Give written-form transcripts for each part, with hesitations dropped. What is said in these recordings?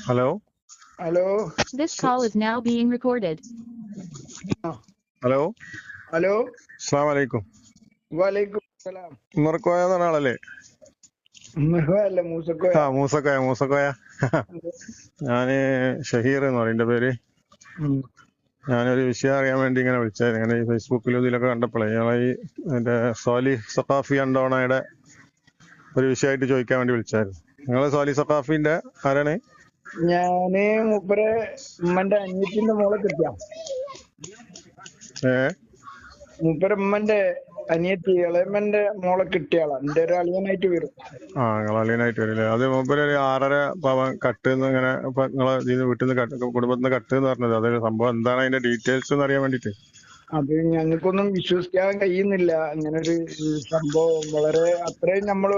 Hello hello This call is now being recorded. Hello hello അസ്സലാമു അലൈക്കും. വലൈക്കും സലാം. ഉമ്മർക്കോയ എന്ന് പറഞ്ഞ ആളല്ലേ? അല്ല മൂസക്കോയ. മൂസക്കോയ. ഞാന് ഷഹീർ എന്ന് പറയും എന്റെ പേര്. ഞാനൊരു വിഷയം അറിയാൻ വേണ്ടി ഇങ്ങനെ വിളിച്ചായിരുന്നു. ഇങ്ങനെ ഈ ഫേസ്ബുക്കിലും ഇതിലൊക്കെ കണ്ടപ്പോഴേ ഞങ്ങളെ ഈ എന്റെ സോലി സഖാഫി അണ്ടോണയുടെ ഒരു വിഷയമായിട്ട് ചോദിക്കാൻ വേണ്ടി വിളിച്ചായിരുന്നു. നിങ്ങള് സോലി സഖാഫിന്റെ ആരാണ്? ഞാന് മൂപ്പരെ ഉമ്മന്റെ അനിയത്തിന്റെ മോളെ കിട്ടിയ മൂപ്പരെ ഉമ്മന്റെ അനിയത്തി ഇളയമ്മന്റെ മോളെ കിട്ടിയാളാ. എന്റെ ഒരു അളിയനായിട്ട് വരും. നിങ്ങൾ അളിയനായിട്ട് വരില്ലേ? അത് മൂപ്പര് ഒരു 6.5 പവൻ കട്ട് എന്ന് ഇങ്ങനെ നിങ്ങളെ വീട്ടിൽ നിന്ന് കുടുംബത്തിൽ നിന്ന് കട്ട് എന്ന് പറഞ്ഞത് അതൊരു സംഭവം എന്താണ് അതിന്റെ ഡീറ്റെയിൽസ് എന്ന് അറിയാൻ വേണ്ടിട്ട്. അത് ഞങ്ങൾക്കൊന്നും വിശ്വസിക്കാൻ കഴിയുന്നില്ല. അങ്ങനെ ഒരു സംഭവം വളരെ അത്രയും നമ്മള്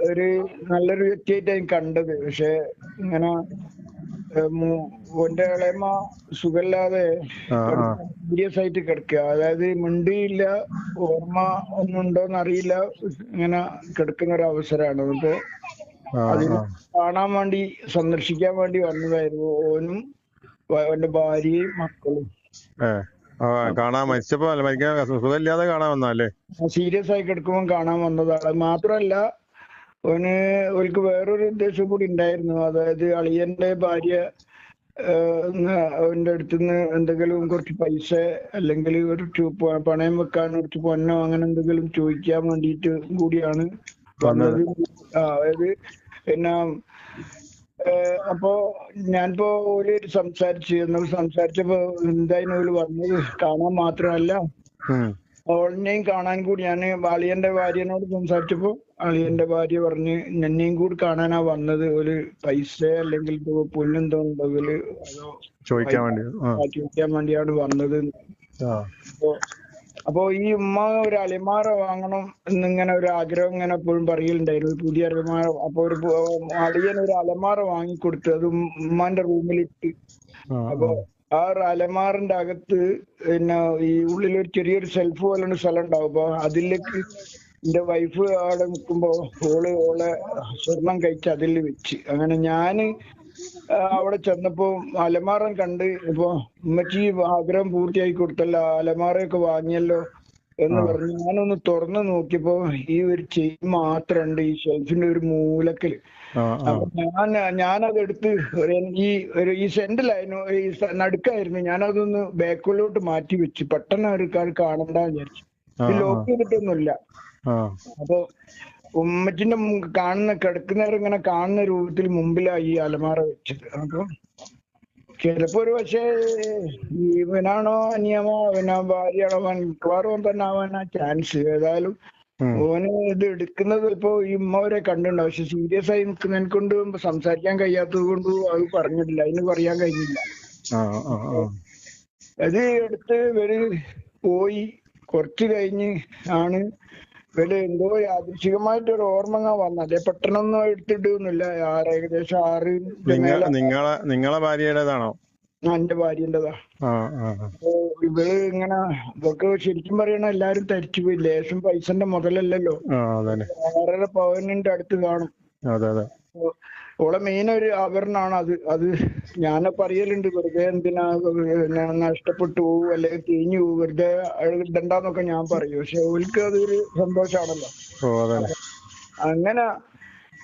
ഒരു നല്ലൊരു വ്യക്തിയായിട്ടാണ് കണ്ടത്. പക്ഷെ ഇങ്ങനെ ഓന്റെ ഇളയമ്മ സുഖമില്ലാതെ സീരിയസ് ആയിട്ട് കിടക്കുക. അതായത് മിണ്ടിയില്ല, ഓർമ്മ ഒന്നും ഉണ്ടോന്ന് അറിയില്ല, ഇങ്ങനെ കിടക്കുന്ന ഒരു അവസരമാണ്. എന്നിട്ട് അതിനെ കാണാൻ വേണ്ടി സന്ദർശിക്കാൻ വേണ്ടി വന്നതായിരുന്നു. ഓനും അവന്റെ ഭാര്യയും മക്കളും. കാണാൻ മരിച്ചപ്പോ സുഖമില്ലാതെ കാണാൻ വന്നല്ലേ? സീരിയസ് ആയി കിടക്കുമ്പോൾ കാണാൻ വന്നതാണ്. മാത്രല്ല ഓൾക്ക് വേറൊരു ഉദ്ദേശം കൂടി ഉണ്ടായിരുന്നു. അതായത് അളിയന്റെ ഭാര്യ അവന്റെ അടുത്തുനിന്ന് എന്തെങ്കിലും കുറച്ച് പൈസ അല്ലെങ്കിൽ ഒരു പണയം വെക്കാൻ കുറച്ച് പൊന്നോ അങ്ങനെ എന്തെങ്കിലും ചോദിക്കാൻ വേണ്ടിയിട്ട് കൂടിയാണ് വന്നത്. അതായത് പിന്നെ അപ്പോ ഞാനിപ്പോ ഓല് സംസാരിച്ചപ്പോ എന്തായാലും ഓല് വന്നത് കാണാൻ മാത്രമല്ല ഓളിനെയും കാണാൻ കൂടി. ഞാൻ അളിയന്റെ ഭാര്യനോട് സംസാരിച്ചപ്പോ അളിയന്റെ ഭാര്യ പറഞ്ഞ് എന്നെയും കൂടി കാണാനാ വന്നത്. ഒരു പൈസ അല്ലെങ്കിൽ പൊന്നെന്തോ ഉണ്ടെങ്കില് അതോ ചോദിക്കാൻ വേണ്ടിയാണ് വന്നത്. അപ്പൊ ഈ ഉമ്മ ഒരു അലമാര വാങ്ങണം എന്നിങ്ങനെ ഒരു ആഗ്രഹം ഇങ്ങനെ എപ്പോഴും പറയലുണ്ടായിരുന്നു, പുതിയ അലമാര. അപ്പൊ ഒരു അളിയൻ ഒരു അലമാര വാങ്ങിക്കൊടുത്തു. അത് ഉമ്മാന്റെ റൂമിലിട്ട്. അപ്പൊ ആ അലമാറിന്റെ അകത്ത് പിന്നെ ഈ ഉള്ളിലൊരു ചെറിയൊരു ഷെൽഫ് പോലുള്ള സ്ഥലം ഉണ്ടാവും. അപ്പൊ അതിലേക്ക് എന്റെ വൈഫ് അവിടെ നിൽക്കുമ്പോ ഓളെ സ്വർണം കഴിച്ച് അതിൽ വെച്ച്. അങ്ങനെ ഞാന് അവിടെ ചെന്നപ്പോ അലമാറൻ കണ്ട്. ഇപ്പൊ ഉമ്മച്ചി ആഗ്രഹം പൂർത്തിയാക്കി കൊടുത്തല്ലോ, അലമാറയൊക്കെ വാങ്ങിയല്ലോ എന്ന് പറഞ്ഞ് ഞാനൊന്ന് തുറന്നു നോക്കിയപ്പോ ഈ ഒരു ചെയിൻ മാത്രമുണ്ട് ഈ ഷെൽഫിന്റെ ഒരു മൂലക്കല്. അപ്പൊ ഞാനതെടുത്ത് ഈ സെന്റിലായിരുന്നു, ഈ നടുക്കായിരുന്നു. ഞാനതൊന്ന് ബാക്കിലോട്ട് മാറ്റി വെച്ചു. പെട്ടെന്ന് ഒരു കാണണ്ടെന്ന് വിചാരിച്ചു. ഇത് ലോക്ക് ചെയ്തിട്ടൊന്നുമില്ല. അപ്പൊ ഉമ്മച്ചിന്റെ കിടക്കുന്നവർ ഇങ്ങനെ കാണുന്ന രൂപത്തിൽ മുമ്പിലായി ഈ അലമാറ വെച്ചത്. അപ്പൊ ചിലപ്പോ ഒരു പക്ഷേ ഇവനാണോ അനിയമോ ഭാര്യയാണോ മിക്കവാറും തന്നെ ആവാനാ ചാൻസ്. ഏതായാലും ഓന് ഇത് എടുക്കുന്നത് ഇപ്പൊ ഈ ഉമ്മവരെ കണ്ടിട്ടുണ്ടാവും. പക്ഷെ സീരിയസ് ആയി നിൽക്കുന്നതിനെ കൊണ്ട് സംസാരിക്കാൻ കഴിയാത്തത് കൊണ്ട് അത് പറഞ്ഞിട്ടില്ല, അതിന് പറയാൻ കഴിഞ്ഞില്ല. അത് എടുത്ത് ഇവര് പോയി. കുറച്ച് കഴിഞ്ഞ് ആണ് ഇവര് എന്തോ യാദൃശികമായിട്ടൊരു ഓർമ്മ വന്നത്. പെട്ടെന്നൊന്നും എടുത്തിട്ടൊന്നുമില്ല. ഏകദേശം 6 നിങ്ങളെ ഭാര്യയുടേതാണോ? എന്റെ ഭാര്യന്റെതാ. അപ്പൊ ഇവള് ഇങ്ങനെ ഇതൊക്കെ ശരിക്കും പറയണ എല്ലാരും തരിച്ചുപോയി. ലേശം പൈസന്റെ മുതലല്ലല്ലോ, 6.5 പവനിന്റെ അടുത്ത് കാണും. ഓളെ മെയിൻ ഒരു ആഭരണമാണ് അത് ഞാൻ പറയലുണ്ട്, വെറുതെ എന്തിനാ നഷ്ടപ്പെട്ടു പോവും അല്ലെങ്കിൽ തേഞ്ഞു പോവും, വെറുതെ ഇടണ്ടെന്നൊക്കെ ഞാൻ പറയും. പക്ഷെ ഓൾക്ക് അതൊരു സന്തോഷാണല്ലോ. അങ്ങനെ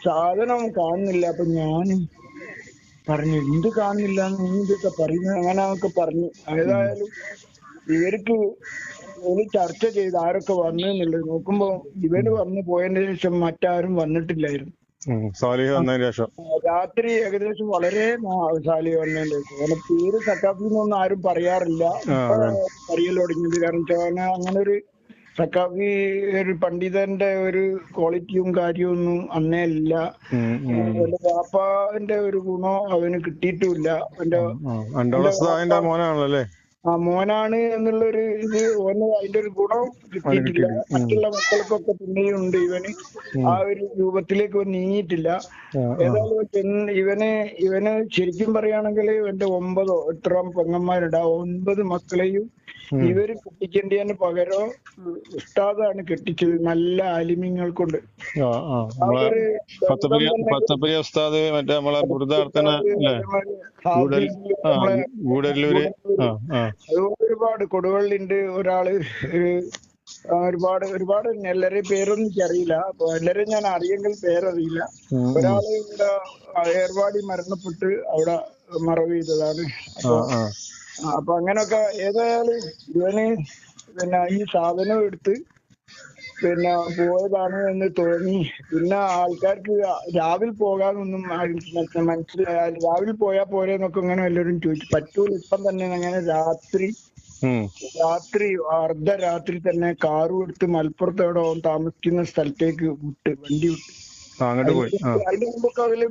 സാധനം കാണുന്നില്ല. അപ്പൊ ഞാൻ പറഞ്ഞു എന്ത് കാണുന്നില്ല, നീ ഇതൊക്കെ പറയുന്നത് അങ്ങനെയൊക്കെ പറഞ്ഞു. ഏതായാലും ഇവർക്ക് ഒരു ചർച്ച ചെയ്ത് ആരൊക്കെ വന്നു എന്നുള്ളത് നോക്കുമ്പോ ഇവര് വന്നു പോയതിന് ശേഷം മറ്റാരും വന്നിട്ടില്ലായിരുന്നു. രാത്രി ഏകദേശം വളരെ സാലി വന്നതിന്റെ ശേഷം. അവനെ പേര് സക്കാഫിന്നൊന്നും ആരും പറയാറില്ല, പറയൽ തുടങ്ങിയത്. കാരണം ചോന അങ്ങനെ ഒരു സക്കാഫി ഒരു പണ്ഡിതന്റെ ഒരു ക്വാളിറ്റിയും കാര്യവും ഒന്നും അന്നേ ഇല്ല. അവന്റെ പാപ്പാന്റെ ഒരു ഗുണോ അവന് കിട്ടിയിട്ടുമില്ല. മോനാണല്ലേ? മോനാണ് എന്നുള്ളൊരു ഇത് ഓന് അതിന്റെ ഒരു ഗുണം കിട്ടിയിട്ടില്ല. കിട്ടിയിട്ടില്ല. മറ്റുള്ള മക്കൾക്കൊക്കെ പിന്നെയും ഉണ്ട്. ഇവന് ആ ഒരു രൂപത്തിലേക്ക് നീങ്ങിയിട്ടില്ല. ഏതായാലും ഇവന് ശരിക്കും പറയുകയാണെങ്കിൽ ഇവന്റെ 9 എത്ര പെങ്ങന്മാരുണ്ട്. ആ 9 മക്കളെയും ഇവര് കെട്ടിക്കേണ്ടതിന് പകരം ഉസ്താദാണ് കെട്ടിച്ചത്, നല്ല ആലിമ്യങ്ങൾ കൊണ്ട്. ഉസ്താദ് മറ്റേ നമ്മളെ ഒരുപാട് കൊടുവള്ളിണ്ട് ഒരാള്. ഒരുപാട് എല്ലാരെയും പേരൊന്നും എനിക്കറിയില്ല. അപ്പൊ എല്ലാരെയും ഞാൻ അറിയെങ്കിൽ പേരറിയില്ല. ഒരാള് ഇവിടെ ഏർവാടി മരണപ്പെട്ട് അവിടെ മറവ് ചെയ്തതാണ്. അപ്പൊ അങ്ങനൊക്കെ ഏതായാലും ഇവന് ഈ സാധനം എടുത്ത് പോയതാണ് എന്ന് തോന്നി. പിന്നെ ആൾക്കാർക്ക് രാവിലെ പോകാനൊന്നും മനസ്സിലായ, രാവിലെ പോയാ പോരെന്നൊക്കെ ഇങ്ങനെ എല്ലാവരും ചോദിച്ചു. പറ്റൂല, ഇപ്പം തന്നെ അങ്ങനെ രാത്രി അർദ്ധരാത്രി തന്നെ കാറും എടുത്ത് മലപ്പുറത്ത് എവിടെ താമസിക്കുന്ന സ്ഥലത്തേക്ക് വണ്ടി വിട്ട്. അതിന്റെ മുമ്പൊക്കെ അതില്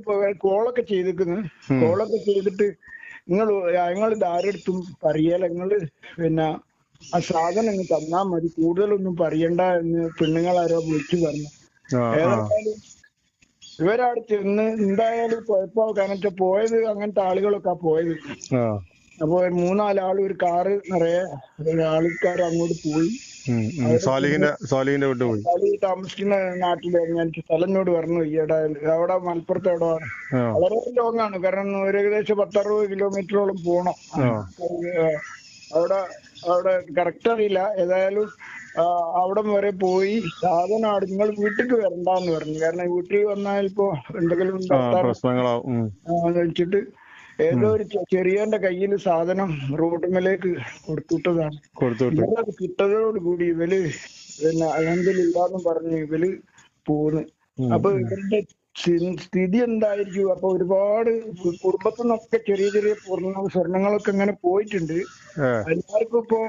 കോളൊക്കെ ചെയ്തിരിക്കുന്നു. കോളൊക്കെ ചെയ്തിട്ട് ഞങ്ങൾ ധാരെടുത്തും പറയല, നിങ്ങള് ആ സാധനം അങ്ങ് തന്നാ മതി, കൂടുതലൊന്നും പറയണ്ട എന്ന് പെണ്ണുങ്ങളാരോ വിളിച്ചു പറഞ്ഞു. ഏതായാലും ഇവരവിടെ ചെന്ന് എന്തായാലും കുഴപ്പമോ, കാരണം പോയത് അങ്ങനത്തെ ആളുകളൊക്കെ പോയത്. അപ്പൊ 3-4 ആള് ഒരു കാറ് നിറയെ ആൾക്കാർ അങ്ങോട്ട് പോയി. താമസിക്കുന്ന നാട്ടില് എനിക്ക് സ്ഥലനോട് പറഞ്ഞു, ഈയിടെ അവിടെ മലപ്പുറത്ത് എവിടെയാണ്, വളരെ ലോങ് ആണ്. കാരണം ഏകദേശം 10-60 കിലോമീറ്ററോളം പോണം. അവിടെ കറക്റ്റ് അറിയില്ല. ഏതായാലും അവിടം വരെ പോയി സാധനം നിങ്ങൾ വീട്ടിലേക്ക് വരണ്ടെന്ന് പറഞ്ഞു. കാരണം വീട്ടിൽ വന്നാൽ ഇപ്പോ എന്തെങ്കിലും വെച്ചിട്ട് ഏതോ ഒരു ചെറിയന്റെ കയ്യിൽ സാധനം റോഡുമേലേക്ക് കൊടുത്തുവിട്ടതാണ്. അത് കിട്ടതോടുകൂടി ഇവല് അൽഹംദുലില്ലാഹ് പറഞ്ഞ് ഇവല് പോന്ന്. അപ്പൊ ഇവരുടെ സ്ഥിതി എന്തായിരിക്കും? അപ്പൊ ഒരുപാട് കുടുംബത്തിൽ നിന്നൊക്കെ ചെറിയ സ്വർണങ്ങളൊക്കെ ഇങ്ങനെ പോയിട്ടുണ്ട്. എല്ലാവർക്കും ഇപ്പോ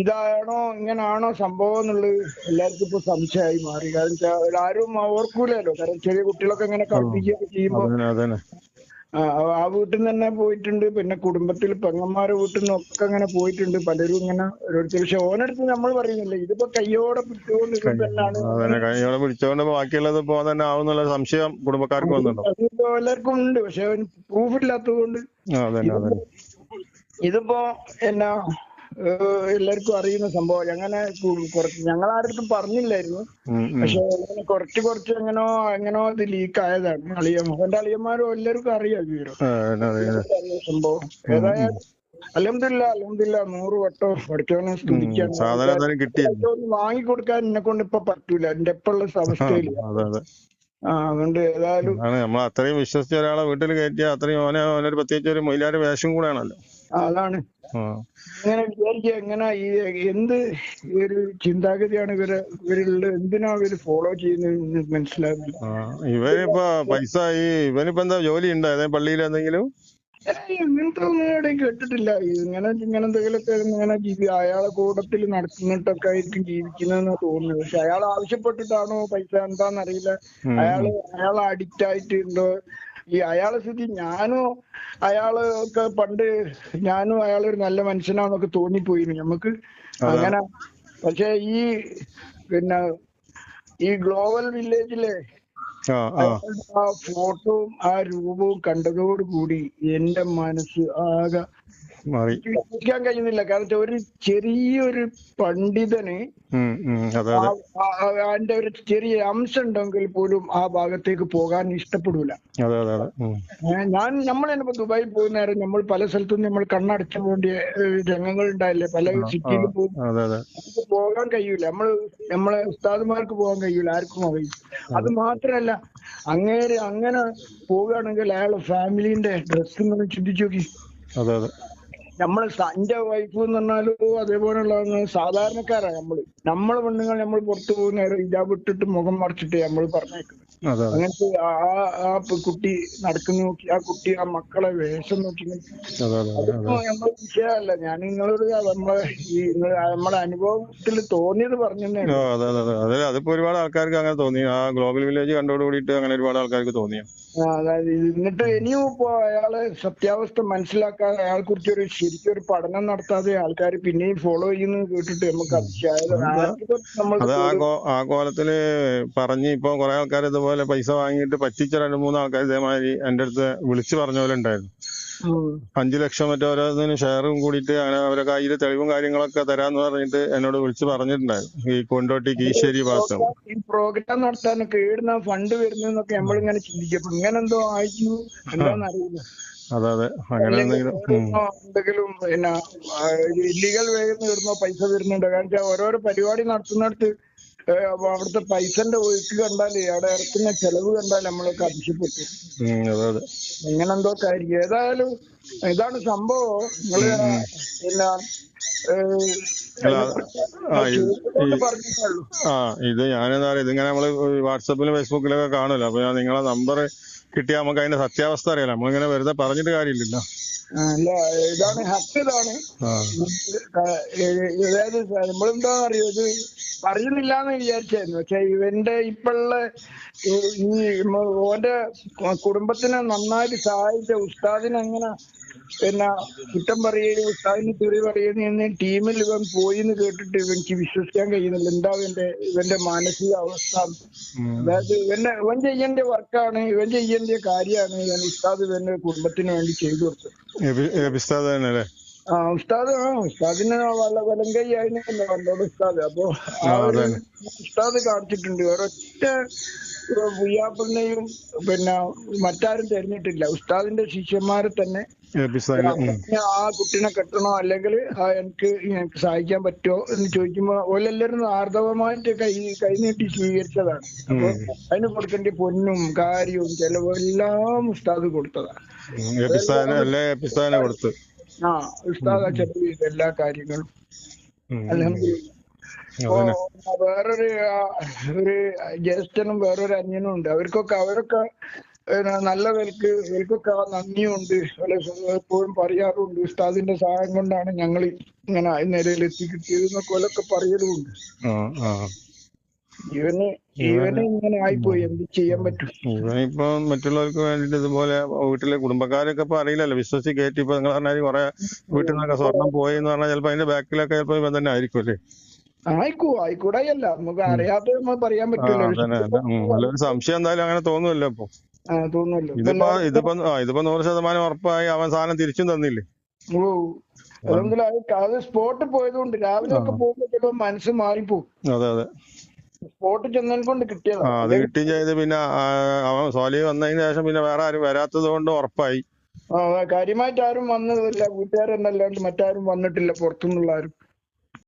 ഇതാണോ ഇങ്ങനാണോ സംഭവം എന്നുള്ളത് എല്ലാവർക്കും ഇപ്പൊ സംശയമായി മാറി. കാരണം ആരും ഓർക്കൂലല്ലോ. കാരണം ചെറിയ കുട്ടികളൊക്കെ ഇങ്ങനെ കളിപ്പിക്കുകയൊക്കെ ചെയ്യുമ്പോ ആ വീട്ടിൽ നിന്ന് തന്നെ പോയിട്ടുണ്ട്. പിന്നെ കുടുംബത്തിൽ പെങ്ങന്മാരെ വീട്ടിൽ നിന്നൊക്കെ അങ്ങനെ പോയിട്ടുണ്ട് പലരും ഇങ്ങനെ ഓരോരുത്തർ. പക്ഷെ ഓനടുത്ത് നമ്മൾ പറയുന്നില്ല, ഇതിപ്പോ കയ്യോടെ പിടിച്ചുകൊണ്ട് പിടിച്ചോണ്ട് ബാക്കിയുള്ളത് ഇപ്പോ തന്നെ ആവുന്നുള്ള സംശയം കുടുംബക്കാർക്ക് വന്നിട്ടുണ്ടോ? എല്ലാവർക്കും ഉണ്ട്. പക്ഷെ പ്രൂഫ് ഇല്ലാത്തത് കൊണ്ട് ഇതിപ്പോ എല്ലാവർക്കും അറിയുന്ന സംഭവം. അങ്ങനെ കുറച്ച് ഞങ്ങളാരടുത്തും പറഞ്ഞില്ലായിരുന്നു. പക്ഷെ കുറച്ച് എങ്ങനോ ഇത് ലീക്ക് ആയതാണ്. എന്റെ അളിയന്മാരും എല്ലാവർക്കും അറിയാം വിവരം, സംഭവം. ഏതായാലും അൽഹംദുലില്ലാ 100 വട്ടം പഠിച്ചവനെ സ്തുതിക്കാൻ. വാങ്ങിക്കൊടുക്കാൻ എന്നെ കൊണ്ട് ഇപ്പൊ പറ്റൂല, എന്റെ ഇപ്പുള്ള അവസ്ഥയില്. അതുകൊണ്ട് ഏതായാലും നമ്മൾ അത്രയും വിശ്വസിച്ച ഒരാളെ വീട്ടിൽ കയറ്റിയ അത്രയും ഓനൊരു പ്രത്യേകിച്ച് ഒരു മൊയിലാര് വേഷം കൂടെയാണല്ലോ. അതാണ് ഇങ്ങനെ വിചാരിക്കുക. എങ്ങനെ എന്ത് ഒരു ചിന്താഗതിയാണ് ഇവരുള്ള, എന്തിനാ ഇവര് ഫോളോ ചെയ്യുന്നത് മനസ്സിലാകുന്നില്ല. ഇവനിപ്പോ പൈസ ഇവനിപ്പോ എന്താ ജോലി ഉണ്ടോ ഏതെങ്കിലും പള്ളിയിൽ എന്തെങ്കിലും? ഇങ്ങനത്തെ ഒന്നും എവിടെയും കേട്ടിട്ടില്ല. ഇങ്ങനെ എന്തെങ്കിലുമൊക്കെ അയാളെ കൂട്ടത്തിൽ നടത്തുന്നിട്ടൊക്കെ ആയിരിക്കും ജീവിക്കുന്നതെന്നാ തോന്നുന്നത്. പക്ഷെ അയാൾ ആവശ്യപ്പെട്ടിട്ടാണോ പൈസ എന്താന്നറിയില്ല. അയാൾ അഡിക്റ്റ് ആയിട്ട് ഉണ്ടോ അയാളെ സ്ഥിതി. ഞാനും അയാളൊരു നല്ല മനുഷ്യനാന്നൊക്കെ തോന്നിപ്പോയിരുന്നു നമുക്ക് അങ്ങനെ. പക്ഷെ ഈ ഗ്ലോബൽ വില്ലേജിലെ ആ ഫോട്ടോവും ആ രൂപവും കണ്ടതോടുകൂടി എന്റെ മനസ്സ് ആകെ വിശ്വസിക്കാൻ കഴിയുന്നില്ല. കാരണം ഒരു ചെറിയൊരു പണ്ഡിതന് അതിന്റെ ഒരു ചെറിയ അംശം ഉണ്ടെങ്കിൽ പോലും ആ ഭാഗത്തേക്ക് പോകാൻ ഇഷ്ടപ്പെടൂല. നമ്മൾ തന്നെ ദുബായിൽ പോകുന്ന നേരം നമ്മൾ പല സ്ഥലത്തും നമ്മൾ കണ്ണടച്ചു പോകേണ്ട രംഗങ്ങൾ ഉണ്ടായില്ലേ, പല സിറ്റിയിലും പോകും. നമുക്ക് പോകാൻ കഴിയൂല. നമ്മളെ ഉസ്താദുമാർക്ക് പോകാൻ കഴിയൂല, ആർക്കും കഴിയും. അത് മാത്രല്ല, അങ്ങനെ പോവുകയാണെങ്കിൽ അയാളെ ഫാമിലിന്റെ ഡ്രസ്സിങ്ങനെ ചിന്തിച്ചു നോക്കി. എന്റെ വൈഫ് എന്ന് പറഞ്ഞാലും അതേപോലെയുള്ള സാധാരണക്കാരാ. നമ്മളെ പെണ്ണുങ്ങൾ നമ്മൾ പുറത്തു പോകുന്ന നേരം ഹിജാബ് ഇട്ടിട്ട് മുഖം മറച്ചിട്ട് നമ്മൾ പറഞ്ഞേക്കുന്നത്. അങ്ങനത്തെ ആ കുട്ടി നടക്കുന്ന നോക്കി, ആ കുട്ടി ആ മക്കളെ വേഷം നോക്കി. അതൊന്നും നമ്മളെ വിഷയമല്ല. ഞാൻ നിങ്ങളോട് നമ്മളെ അനുഭവത്തിൽ തോന്നിയത് പറഞ്ഞതന്നെ. അതിപ്പോ ഒരുപാട് ആൾക്കാർക്ക് അങ്ങനെ തോന്നി. ആ ഗ്ലോബൽ വില്ലേജ് കണ്ടോടുകൂടിയിട്ട് അങ്ങനെ ഒരുപാട് ആൾക്കാർക്ക് തോന്നിയ. അതായത് എന്നിട്ട് ഇനിയും ഇപ്പോ അയാളെ സത്യാവസ്ഥ മനസ്സിലാക്കാൻ അയാളെ കുറിച്ചൊരു ശരിക്കും ഒരു പഠനം നടത്താതെ ആൾക്കാർ പിന്നെയും ഫോളോ ചെയ്യുന്നത് കേട്ടിട്ട് നമുക്ക് അതിശയായത്. ആദ്യം നമ്മൾ അത് ആ കോലത്തില് പറഞ്ഞ് ഇപ്പൊ കുറെ ആൾക്കാർ ഇതുപോലെ പൈസ വാങ്ങിയിട്ട് പറ്റിച്ച 2-3 ആൾക്കാർ ഇതേമാതിരി എന്റെ അടുത്ത് വിളിച്ചു പറഞ്ഞ പോലെ ഉണ്ടായിരുന്നു. 5 ലക്ഷം മറ്റോ ഓരോന്നിന് ഷെയറും കൂടിയിട്ട് അങ്ങനെ അവരെ കയ്യിൽ തെളിവും കാര്യങ്ങളൊക്കെ തരാന്ന് പറഞ്ഞിട്ട് എന്നോട് വിളിച്ചു പറഞ്ഞിട്ടുണ്ടായിരുന്നു. ഈ കൊണ്ടോട്ടി കീശ്ശേരി ഭാഗത്ത് ഈ പ്രോഗ്രാം നടത്താനൊക്കെ ഏടുന്ന ഫണ്ട് വരുന്നൊക്കെ നമ്മളിങ്ങനെ ചിന്തിക്കും. ഇങ്ങനെ എന്തോ ആയിരുന്നു എന്താന്നറിയില്ല. അതെ അങ്ങനെ എന്തെങ്കിലും പിന്നെ ഇല്ലീഗൽ വേഗം ഇടുന്നോ പൈസ വരുന്നുണ്ടോ? കാരണം വെച്ചാൽ ഓരോരോ പരിപാടി നടത്തുന്നിടത്ത് അവിടുത്തെ പൈസന്റെ ഒഴുക്ക് കണ്ടാലേ അവിടെ ഇറക്കുന്ന ചെലവ് കണ്ടാൽ നമ്മളൊക്കെ അതിശയപ്പെട്ടു. ഇങ്ങനെ എന്തോ കാര്യം. ഏതായാലും ഇതാണ് സംഭവം. നിങ്ങള് പിന്നെ ഇത് ഞാനെന്താ പറയാ, ഇതിങ്ങനെ നമ്മള് വാട്സപ്പിലും ഫേസ്ബുക്കിലൊക്കെ കാണുമല്ലോ. അപ്പൊ ഞാൻ നിങ്ങളെ നമ്പർ കിട്ടിയാൽ നമുക്ക് അതിന്റെ സത്യാവസ്ഥ അറിയാലോ. നമ്മളിങ്ങനെ വെറുതെ പറഞ്ഞിട്ട് കാര്യമില്ലല്ലോ. അല്ല, ഇതാണ് ഹക്ക്. ഇതാണ് അതായത് നമ്മളെന്താ അറിയോ, ഇത് പറയുന്നില്ല എന്ന് വിചാരിച്ചായിരുന്നു. പക്ഷെ ഇവന്റെ ഇപ്പോഴുള്ള ഈ ഓന്റെ കുടുംബത്തിനെ നന്നായിട്ട് സഹായിച്ച ഉസ്താദിനെ എങ്ങനെ പിന്നെ കുറ്റം പറയുകയും ഉസ്താദിന് തെറി പറയുന്ന ടീമിൽ ഇവൻ പോയി എന്ന് കേട്ടിട്ട് ഇവനിക്ക് വിശ്വസിക്കാൻ കഴിയുന്നില്ല. എന്താ ഇവന്റെ മാനസിക അവസ്ഥ? അതായത് ഇവൻ ചെയ്യേണ്ട വർക്കാണ്, ഇവൻ ചെയ്യേണ്ട കാര്യമാണ് ഇവൻ ഉസ്താദ് ഇവന്റെ കുടുംബത്തിന് വേണ്ടി ചെയ്തു കൊടുത്തത്. ഉസ്താദിന് വലം കൈ ആയിരുന്നില്ല പണ്ടോട് ഉസ്താദ്. അപ്പൊ ആ ഒരു ഉസ്താദ് കാണിച്ചിട്ടുണ്ട്. ഒരൊറ്റ പുയ്യാപ്പിളിനെയും പിന്നെ മറ്റാരും തെരഞ്ഞിട്ടില്ല. ഉസ്താദിന്റെ ശിഷ്യന്മാരെ തന്നെ ആ കുട്ടീനെ കെട്ടണോ അല്ലെങ്കിൽ എനിക്ക് സഹായിക്കാൻ പറ്റുമോ എന്ന് ചോദിക്കുമ്പോ ഓലെല്ലാരും ആർദവമായിട്ട് കൈനീട്ടി സ്വീകരിച്ചതാണ്. അപ്പൊ അതിന് കൊടുക്കേണ്ട പൊന്നും കാര്യവും ചെലവും എല്ലാം ഉസ്താദ് കൊടുത്തതാണ്. ഉസ്താദ് ചെലവ് ചെയ്ത എല്ലാ കാര്യങ്ങളും. വേറൊരു ജ്യേഷ്ഠനും വേറൊരു അന്യനും ഉണ്ട്. അവരൊക്കെ നല്ല ഇവർക്കൊക്കെ നന്ദിയുണ്ട്. എപ്പോഴും പറയാറുണ്ട് ഉസ്താദിന്റെ സഹായം കൊണ്ടാണ് ഞങ്ങൾ ഇങ്ങനെ നിലയിൽ എത്തിക്കിട്ടിയത് എന്നൊക്കെ ഓലൊക്കെ പറയലുമുണ്ട്. ഇവന് ഇങ്ങനെ ആയിപ്പോയി, എന്ത് ചെയ്യാൻ പറ്റും? ഇവനിപ്പോ മറ്റുള്ളവർക്ക് വേണ്ടിട്ട് ഇതുപോലെ വീട്ടിലെ കുടുംബക്കാരൊക്കെ ഇപ്പൊ അറിയില്ലല്ലോ, വിശ്വസിച്ച് കയറ്റി. ഇപ്പൊ നിങ്ങൾ പറഞ്ഞാൽ കുറെ വീട്ടിൽ നിന്നൊക്കെ സ്വർണം പോയി എന്ന് പറഞ്ഞാൽ ചിലപ്പോ അതിന്റെ ബാക്കിലൊക്കെ ചിലപ്പോ ഇവൻ തന്നെ ആയിരിക്കും അല്ലേ? ആയിക്കൂടായല്ല, നമുക്ക് അറിയാതെ നമുക്ക് പറയാൻ പറ്റില്ല. സംശയം എന്തായാലും അങ്ങനെ തോന്നുമല്ലോ ഇപ്പൊ. തോന്നുമല്ലോ. ഇതിപ്പോ 100% ഉറപ്പായി അവൻ സാധനം തിരിച്ചും തന്നില്ലേ? അത് സ്പോട്ടിൽ പോയതുകൊണ്ട് രാവിലെ ഒക്കെ പോകുമ്പോ മനസ്സ് മാറിപ്പോവും. അതെ, സ്പോട്ടിൽ ചെന്നതിനെ കൊണ്ട് കിട്ടിയതാണ്. അത് കിട്ടുകയും ചെയ്ത്. പിന്നെ അവൻ സോലി വന്നതിന് ശേഷം പിന്നെ വേറെ ആരും വരാത്തത് കൊണ്ട് ഉറപ്പായി. കാര്യമായിട്ട് ആരും വന്നതില്ല, വീട്ടുകാരെന്നല്ലാണ്ട് മറ്റാരും വന്നിട്ടില്ല പുറത്തുനിന്നുള്ള ആരും.